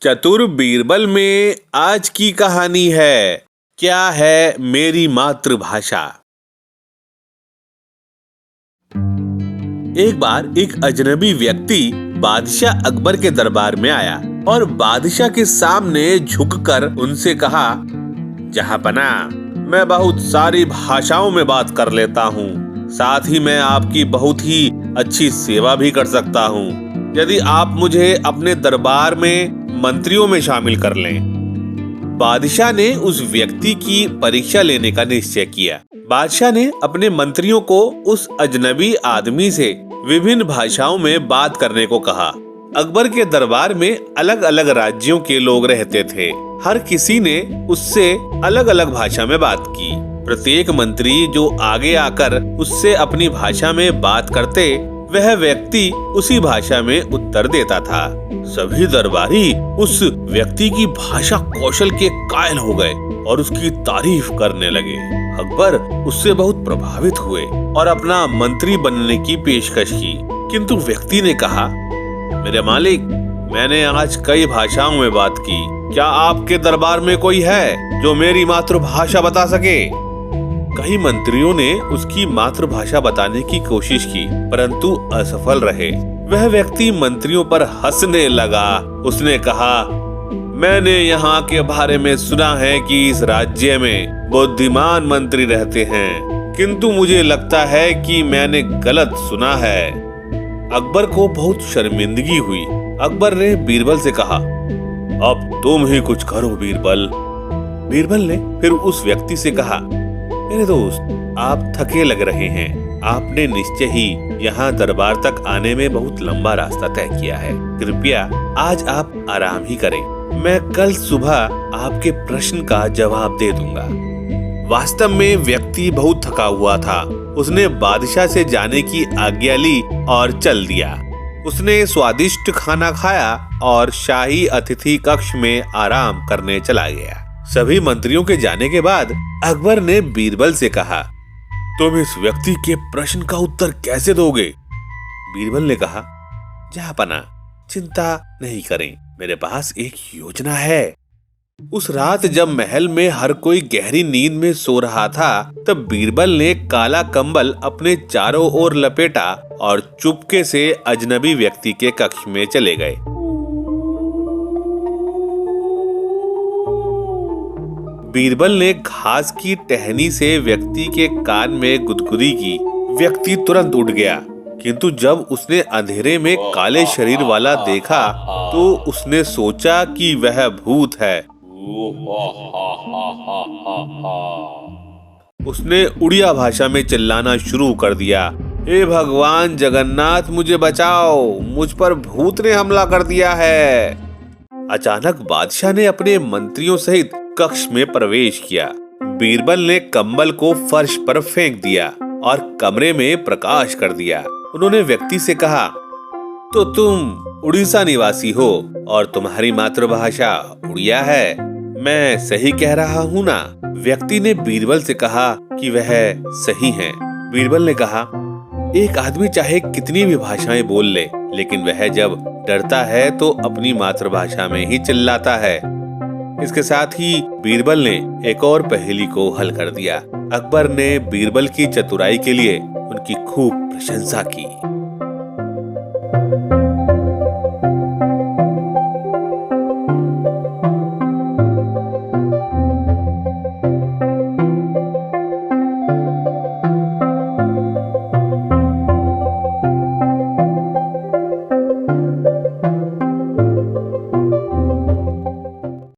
चतुर बीरबल में आज की कहानी है, क्या है मेरी मातृभाषा। एक बार एक अजनबी व्यक्ति बादशाह अकबर के दरबार में आया और बादशाह के सामने झुककर उनसे कहा, जहांपना, मैं बहुत सारी भाषाओं में बात कर लेता हूँ, साथ ही मैं आपकी बहुत ही अच्छी सेवा भी कर सकता हूँ यदि आप मुझे अपने दरबार में मंत्रियों में शामिल कर लें। बादशाह ने उस व्यक्ति की परीक्षा लेने का निश्चय किया। बादशाह ने अपने मंत्रियों को उस अजनबी आदमी से विभिन्न भाषाओं में बात करने को कहा। अकबर के दरबार में अलग अलग राज्यों के लोग रहते थे। हर किसी ने उससे अलग अलग भाषा में बात की। प्रत्येक मंत्री जो आगे आकर उससे अपनी भाषा में बात करते, वह व्यक्ति उसी भाषा में उत्तर देता था। सभी दरबारी उस व्यक्ति की भाषा कौशल के कायल हो गए और उसकी तारीफ करने लगे। अकबर उससे बहुत प्रभावित हुए और अपना मंत्री बनने की पेशकश की, किंतु व्यक्ति ने कहा, मेरे मालिक, मैंने आज कई भाषाओं में बात की, क्या आपके दरबार में कोई है जो मेरी मातृभाषा बता सके? कई मंत्रियों ने उसकी मातृभाषा बताने की कोशिश की, परंतु असफल रहे। वह व्यक्ति मंत्रियों पर हंसने लगा। उसने कहा, मैंने यहाँ के बारे में सुना है कि इस राज्य में बुद्धिमान मंत्री रहते हैं, किंतु मुझे लगता है कि मैंने गलत सुना है। अकबर को बहुत शर्मिंदगी हुई। अकबर ने बीरबल से कहा, अब तुम ही कुछ करो बीरबल। बीरबल ने फिर उस व्यक्ति से कहा, मेरे दोस्त, आप थके लग रहे हैं। आपने निश्चय ही यहाँ दरबार तक आने में बहुत लंबा रास्ता तय किया है। कृपया आज आप आराम ही करें। मैं कल सुबह आपके प्रश्न का जवाब दे दूंगा। वास्तव में व्यक्ति बहुत थका हुआ था। उसने बादशाह से जाने की आज्ञा ली और चल दिया। उसने स्वादिष्ट खाना खाया और शाही अतिथि कक्ष में आराम करने चला गया। सभी मंत्रियों के जाने के बाद अकबर ने बीरबल से कहा, तुम इस व्यक्ति के प्रश्न का उत्तर कैसे दोगे? बीरबल ने कहा, जहांपना, चिंता नहीं करें, मेरे पास एक योजना है। उस रात जब महल में हर कोई गहरी नींद में सो रहा था, तब बीरबल ने काला कंबल अपने चारों ओर लपेटा और चुपके से अजनबी व्यक्ति के कक्ष में चले गए। बीरबल ने घास की टहनी से व्यक्ति के कान में गुदगुदी की। व्यक्ति तुरंत उठ गया, किंतु जब उसने अंधेरे में काले शरीर वाला देखा तो उसने सोचा कि वह भूत है। उसने उड़िया भाषा में चिल्लाना शुरू कर दिया, हे भगवान जगन्नाथ, मुझे बचाओ, मुझ पर भूत ने हमला कर दिया है। अचानक बादशाह ने अपने मंत्रियों सहित कक्ष में प्रवेश किया। बीरबल ने कंबल को फर्श पर फेंक दिया और कमरे में प्रकाश कर दिया। उन्होंने व्यक्ति से कहा, तो तुम उड़ीसा निवासी हो और तुम्हारी मातृभाषा उड़िया है, मैं सही कह रहा हूँ ना? व्यक्ति ने बीरबल से कहा कि वह सही है। बीरबल ने कहा, एक आदमी चाहे कितनी भी भाषाएं बोल ले, लेकिन वह जब डरता है तो अपनी मातृभाषा में ही चिल्लाता है। इसके साथ ही बीरबल ने एक और पहेली को हल कर दिया। अकबर ने बीरबल की चतुराई के लिए उनकी खूब प्रशंसा की।